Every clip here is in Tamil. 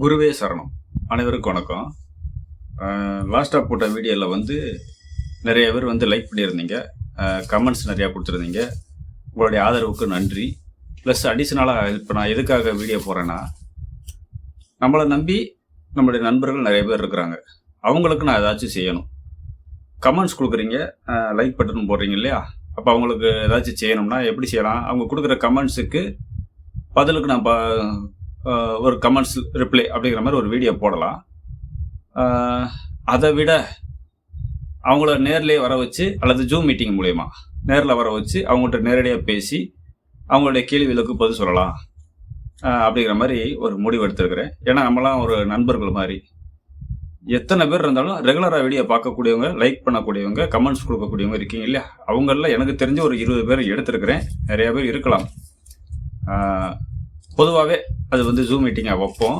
குருவே சரணம். அனைவருக்கும் வணக்கம். லாஸ்ட்டாக போட்ட வீடியோவில் நிறைய பேர் லைக் பண்ணியிருந்தீங்க, கமெண்ட்ஸ் நிறையா கொடுத்துருந்தீங்க. உங்களுடைய ஆதரவுக்கு நன்றி. ப்ளஸ் அடிஷ்னலாக இப்போ நான் எதுக்காக வீடியோ போகிறேன்னா, நம்மளை நம்பி நம்மளுடைய நண்பர்கள் நிறைய பேர் இருக்கிறாங்க. அவங்களுக்கு நான் ஏதாச்சும் செய்யணும். கமெண்ட்ஸ் கொடுக்குறீங்க, லைக் பட்டன் போடுறீங்க இல்லையா? அப்போ அவங்களுக்கு ஏதாச்சும் செய்யணும்னா எப்படி செய்யலாம்? அவங்க கொடுக்குற கமெண்ட்ஸுக்கு பதிலுக்கு நான் ஒரு கமெண்ட்ஸ் ரிப்ளை அப்படிங்கிற மாதிரி ஒரு வீடியோ போடலாம். அதை விட அவங்கள நேர்லேயே வர வச்சு அல்லது ஜூம் மீட்டிங் மூலயமா நேரில் வர வச்சு அவங்கள்ட்ட நேரடியாக பேசி அவங்களுடைய கேள்விகளுக்கு பதில் சொல்லலாம் அப்படிங்கிற மாதிரி ஒரு முடிவு எடுத்துருக்கிறேன். ஏன்னா நம்மளாம் ஒரு நண்பர்கள் மாதிரி. எத்தனை பேர் இருந்தாலும் ரெகுலராக வீடியோ பார்க்கக்கூடியவங்க, லைக் பண்ணக்கூடியவங்க, கமெண்ட்ஸ் கொடுக்கக்கூடியவங்க இருக்கீங்க இல்லையா? அவங்களில் எனக்கு தெரிஞ்ச ஒரு 20 பேர் எடுத்துருக்கிறேன். நிறையா பேர் இருக்கலாம். பொதுவாகவே அது ஜூம் மீட்டிங்காக வைப்போம்.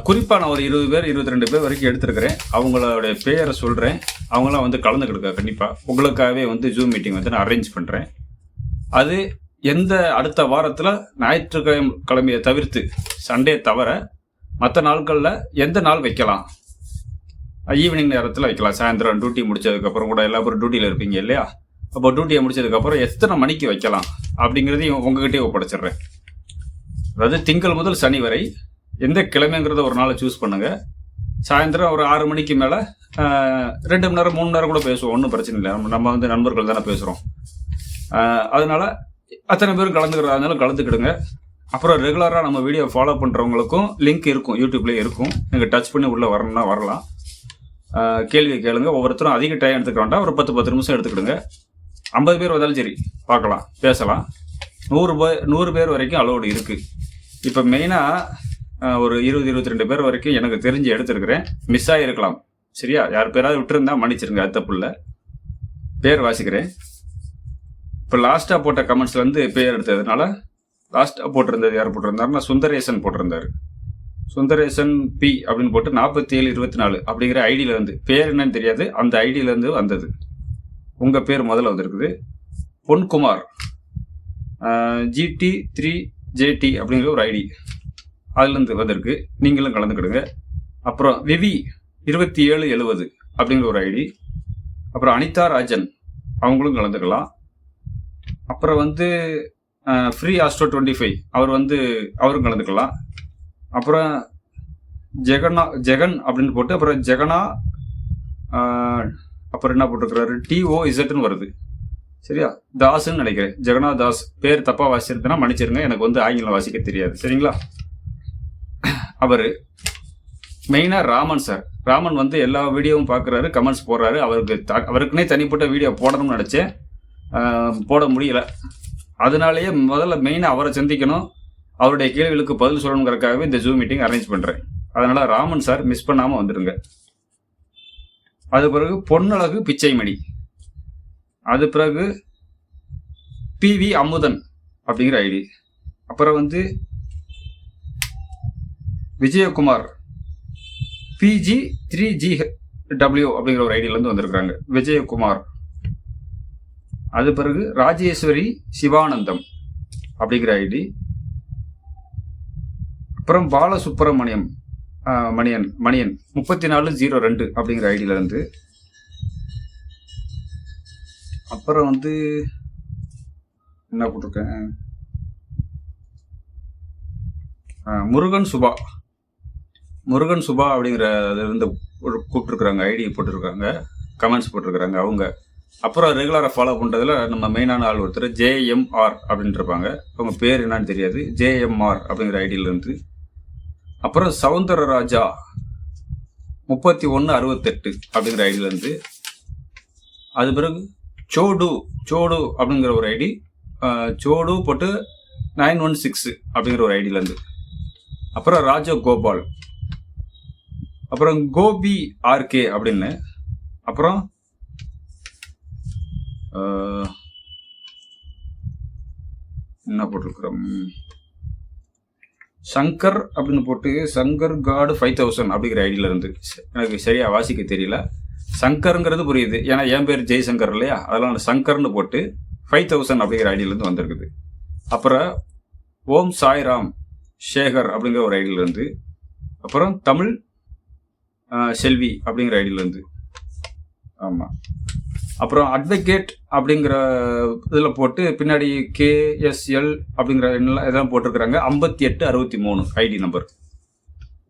குறிப்பாக நான் ஒரு 20 பேர் 22 பேர் வரைக்கும் எடுத்துருக்கிறேன். அவங்களுடைய பேரை சொல்கிறேன். அவங்களாம் கலந்துக்கிடுங்க. கண்டிப்பாக உங்களுக்காகவே ஜூம் மீட்டிங் நான் அரேஞ்ச் பண்ணுறேன். அது அடுத்த வாரத்தில் ஞாயிற்றுக்கிழமையை தவிர்த்து, சண்டே தவிர மற்ற நாட்களில் எந்த நாள் வைக்கலாம்? ஈவினிங் நேரத்தில் வைக்கலாம். சாயந்தரம் டியூட்டி முடிச்சதுக்கப்புறம் கூட எல்லா பேரும் டியூட்டியில் இருப்பீங்க இல்லையா? அப்போ டியூட்டியை முடிச்சதுக்கப்புறம் எத்தனை மணிக்கு வைக்கலாம் அப்படிங்கிறதையும் உங்ககிட்டே ஒப்படைச்சிடுறேன். அதாவது திங்கள் முதல் சனி வரை எந்த கிழமைங்கிறத ஒரு நாளை சூஸ் பண்ணுங்கள். சாயந்தரம் ஒரு 6 மணிக்கு மேலே 2 மணி நேரம் 3 மணி நேரம் கூட பேசுவோம். ஒன்றும் பிரச்சனை இல்லை. நம்ம நண்பர்கள் தானே பேசுகிறோம். அதனால் அத்தனை பேரும் கலந்துக்கிறதா இருந்தாலும் கலந்துக்கிடுங்க. அப்புறம் ரெகுலராக நம்ம வீடியோ ஃபாலோ பண்ணுறவங்களுக்கும் லிங்க் இருக்கும், யூடியூப்லேயே இருக்கும். நீங்கள் டச் பண்ணி உள்ளே வரணும்னா வரலாம். கேள்வி கேளுங்க. ஒவ்வொருத்தரும் அதிக டைம் எடுத்துக்க வேண்டாம். ஒரு 10 நிமிஷம் எடுத்துக்கிடுங்க. 50 பேர் வந்தாலும் சரி, பார்க்கலாம், பேசலாம். 100 பேர் வரைக்கும் அலோடு இருக்குது. இப்போ மெயினாக ஒரு 20-22 பேர் வரைக்கும் எனக்கு தெரிஞ்சு எடுத்துருக்கிறேன். மிஸ் ஆகிருக்கலாம். சரியா? யார் பேராவது விட்டுருந்தா மன்னிச்சிருங்க, அது தப்புல. பேர் வாசிக்கிறேன். இப்போ லாஸ்ட்டாக போட்ட கமெண்ட்ஸ்லேருந்து பேர் எடுத்ததுனால லாஸ்ட்டாக போட்டிருந்தது யார் போட்டிருந்தாருன்னா சுந்தரேசன் போட்டிருந்தாரு. சுந்தரேசன் பி அப்படின்னு போட்டு 4724 அப்படிங்கிற ஐடியிலேருந்து, பேர் என்னன்னு தெரியாது, அந்த ஐடியிலேருந்து வந்தது. உங்கள் பேர் முதல்ல வந்திருக்குது. பொன்குமார் GT3JT அப்படிங்கிற ஒரு ஐடி, அதுலேருந்து வந்திருக்கு. நீங்களும் கலந்துக்கிடுங்க. அப்புறம் விவி 2770 அப்படிங்கிற ஒரு ஐடி. அப்புறம் அனிதா ராஜன், அவங்களும் கலந்துக்கலாம். அப்புறம் ஃப்ரீ ஆஸ்ட்ரோ 25 அவரும் கலந்துக்கலாம். அப்புறம் ஜெகன் அப்படின்னு போட்டு, அப்புறம் ஜெகனா, அப்புறம் என்ன போட்டிருக்கிறாரு, TOZன்னு வருது. சரியா? தாஸ்ன்னு நினைக்கிறேன். ஜெகனா தாஸ். பேர் தப்பாக வாசிச்சிருந்தேன்னா மன்னிச்சிருங்க, எனக்கு ஆங்கிலம் வாசிக்க தெரியாது. சரிங்களா? அவர் மெயினாக ராமன் சார். ராமன் எல்லா வீடியோவும் பார்க்குறாரு, கமெண்ட்ஸ் போடுறாரு. அவருக்குன்னே தனிப்பட்ட வீடியோ போடணும்னு நினச்சேன், போட முடியல. அதனாலேயே முதல்ல மெயினாக அவரை சந்திக்கணும், அவருடைய கேள்விகளுக்கு பதில் சொல்லணுங்கிறதுக்காகவே இந்த ஜூம் மீட்டிங் அரேஞ்ச் பண்ணுறேன். அதனால் ராமன் சார் மிஸ் பண்ணாமல் வந்துடுங்க. அது பிறகு பொன்னழகு பிச்சைமணி, அது பிறகு PV அமுதன் அப்படிங்கிற ஐடி. அப்புறம் விஜயகுமார் PG3GW அப்படிங்கிற ஒரு ஐடியிலேருந்து வந்திருக்கிறாங்க, விஜயகுமார். அது பிறகு ராஜேஸ்வரி சிவானந்தம் அப்படிங்கிற ஐடி. அப்புறம் பாலசுப்ரமணியம் மணியன் 3402 அப்படிங்கிற ஐடியிலேருந்து. அப்புறம் என்ன போட்டிருக்கேன், முருகன் சுபா அப்படிங்கிற அதுலேருந்து கூப்பிட்டுருக்குறாங்க, ஐடி போட்டிருக்காங்க, கமெண்ட்ஸ் போட்டிருக்கிறாங்க அவங்க. அப்புறம் ரெகுலராக ஃபாலோ பண்ணுறதுல நம்ம மெயினான ஆள் ஒருத்தர் JMR அப்படின்ட்டு இருப்பாங்க. அவங்க பேர் என்னன்னு தெரியாது, JMR அப்படிங்கிற ஐடியிலேருந்து. அப்புறம் சவுந்தரராஜா 3168 அப்படிங்கிற ஐடியிலேருந்து. அது பிறகு சோடு அப்படிங்கிற ஒரு ஐடி, சோடு போட்டு 916 அப்படிங்கிற ஒரு ஐடியிலேருந்து. அப்புறம் ராஜகோபால். அப்புறம் கோபி RK அப்படின்னு. அப்புறம் என்ன போட்டிருக்கிறோம், சங்கர் அப்படின்னு போட்டு சங்கர் காடு 5000 அப்படிங்கிற ஐடியிலேருந்து. எனக்கு சரியாக வாசிக்க தெரியல. சங்கருங்கிறது புரியுது, ஏன்னா என் பேர் ஜெய்சங்கர் இல்லையா? அதெல்லாம் சங்கர்னு போட்டு 5000 அப்படிங்கிற ஐடியிலேருந்து வந்திருக்குது. அப்புறம் ஓம் சாய்ராம் சேகர் அப்படிங்கிற ஒரு ஐடியிலேருந்து. அப்புறம் தமிழ் செல்வி அப்படிங்கிற ஐடியிலேருந்து. ஆமாம். அப்புறம் அட்வொகேட் அப்படிங்கிற இதில் போட்டு பின்னாடி KSL அப்படிங்கிற இதெல்லாம் போட்டிருக்கிறாங்க. 5863 ஐடி நம்பர்.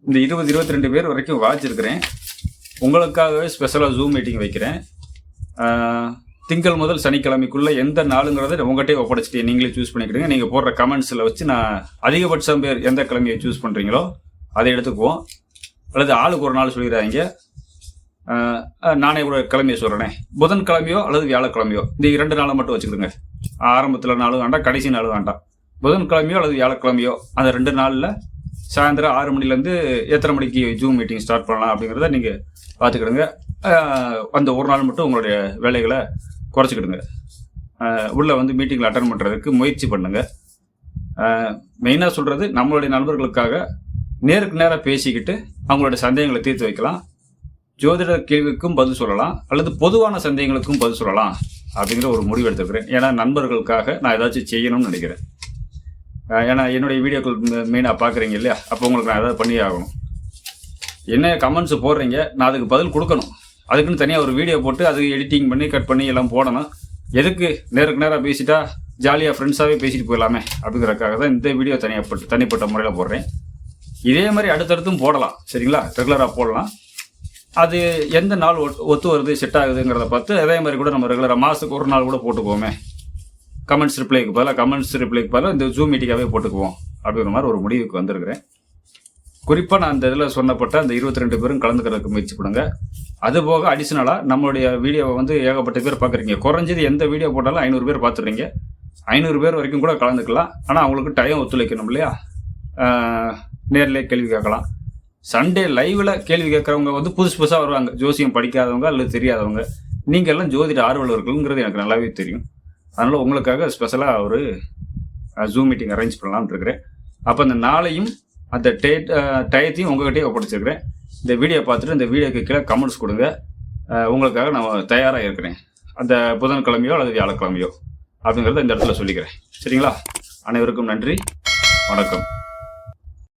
இந்த 20-22 பேர் வரைக்கும் வாச்சிருக்கிறேன். உங்களுக்காகவே ஸ்பெஷலாக ஜூம் மீட்டிங் வைக்கிறேன். திங்கள் முதல் சனிக்கிழமைக்குள்ளே எந்த நாளுங்கிறத உங்கள்கிட்டே ஒப்படைச்சிட்டு நீங்களே சூஸ் பண்ணிக்கிடுங்க. நீங்கள் போடுற கமெண்ட்ஸில் வச்சு நான் அதிகபட்சம் பேர் எந்த கிழமையை சூஸ் பண்ணுறீங்களோ அதை எடுத்துக்குவோம். அல்லது ஆளுக்கு ஒரு நாள் சொல்லிடுறாங்க. நானே கூட கிழமையை சொல்கிறேனே, புதன்கிழமையோ அல்லது வியாழக்கிழமையோ, இந்த 2 நாளை மட்டும் வச்சுக்கிடுங்க. ஆரம்பத்தில் நாளும் வேண்டாம், கடைசி நாளும் வேண்டாம். புதன்கிழமையோ அல்லது வியாழக்கிழமையோ அந்த 2 நாளில் சாயந்தரம் 6 மணிலேருந்து எத்தனை மணிக்கு ஜூம் மீட்டிங் ஸ்டார்ட் பண்ணலாம் அப்படிங்கிறத நீங்கள் பார்த்துக்கிடுங்க. அந்த ஒரு நாள் மட்டும் உங்களுடைய வேலைகளை குறைச்சிக்கிடுங்க. உள்ளே வந்து மீட்டிங்கில் அட்டன் பண்ணுறதுக்கு முயற்சி பண்ணுங்க. மெயினாக சொல்கிறது, நம்மளுடைய நண்பர்களுக்காக நேருக்கு நேராக பேசிக்கிட்டு அவங்களோட சந்தேகங்களை தீர்த்து வைக்கலாம். ஜோதிட கேள்விக்கும் பதில் சொல்லலாம், அல்லது பொதுவான சந்தேகங்களுக்கும் பதில் சொல்லலாம் அப்படிங்கிற ஒரு முடிவு எடுத்துக்கிறேன். ஏன்னா நண்பர்களுக்காக நான் ஏதாச்சும் செய்யணும்னு நினைக்கிறேன். ஏன்னா என்னுடைய வீடியோக்கள் மெயினாக பார்க்குறீங்க இல்லையா, அப்போ உங்களுக்கு நான் ஏதாவது பண்ணி ஆகணும். என்ன கமெண்ட்ஸ் போடுறீங்க, நான் அதுக்கு பதில் கொடுக்கணும். அதுக்குன்னு தனியாக ஒரு வீடியோ போட்டு அதுக்கு எடிட்டிங் பண்ணி கட் பண்ணி எல்லாம் போடணும். எதுக்கு நேருக்கு நேராக பேசிட்டா ஜாலியாக ஃப்ரெண்ட்ஸாகவே பேசிட்டு போயிடலாமே அப்படிங்கிறதுக்காக தான் இந்த வீடியோ தனிப்பட்ட முறையில் போடுறேன். இதே மாதிரி அடுத்தடுத்தும் போடலாம், சரிங்களா? ரெகுலராக போடலாம். அது எந்த நாள் ஒத்து வருது, செட் ஆகுதுங்கிறத பார்த்து அதே மாதிரி கூட நம்ம ரெகுலராக மாதத்துக்கு ஒரு நாள் கூட போட்டுக்குவோமே. கமெண்ட்ஸ் ரிப்ளைக்கு பதிலாக இந்த ஜூம் மீட்டிங்காகவே போட்டுக்குவோம் அப்படிங்கிற மாதிரி ஒரு முடிவுக்கு வந்திருக்கிறேன். குறிப்பாக நான் அந்த இதில் சொன்னப்பட்ட அந்த 22 பேரும் கலந்துக்கிறதுக்கு முயற்சி பண்ணுங்க. அதுபோக அடிஷ்னலாக நம்மளுடைய வீடியோவை வந்து ஏகப்பட்ட பேர் பார்க்குறீங்க. குறைஞ்சது எந்த வீடியோ போட்டாலும் 500 பேர் பார்த்துடுறீங்க. 500 பேர் வரைக்கும் கூட கலந்துக்கலாம். ஆனால் அவங்களுக்கு டைம் ஒத்துழைக்கணும் இல்லையா? நேரிலே கேள்வி கேட்கலாம். சண்டே லைவில் கேள்வி கேட்குறவங்க வந்து புதுசாக வருவாங்க. ஜோசியம் படிக்காதவங்க அல்லது தெரியாதவங்க. நீங்கள் எல்லாம் ஜோதிட ஆர்வலர்கள்ங்கிறது எனக்கு நல்லாவே தெரியும். அதனால் உங்களுக்காக ஸ்பெஷலாக ஒரு ஜூம் மீட்டிங் அரேஞ்ச் பண்ணலாம்னு இருக்கிறேன். அப்போ அந்த நாளையும் அந்த டயத்தையும் உங்கள்கிட்டயே ஒப்படைச்சிருக்கிறேன். இந்த வீடியோ பார்த்துட்டு இந்த வீடியோக்கு கீழே கமெண்ட்ஸ் கொடுங்க. உங்களுக்காக நான் தயாராக இருக்கிறேன். அந்த புதன்கிழமையோ அல்லது வியாழக்கிழமையோ அப்படிங்கிறத இந்த இடத்துல சொல்லிக்கிறேன். சரிங்களா? அனைவருக்கும் நன்றி, வணக்கம்.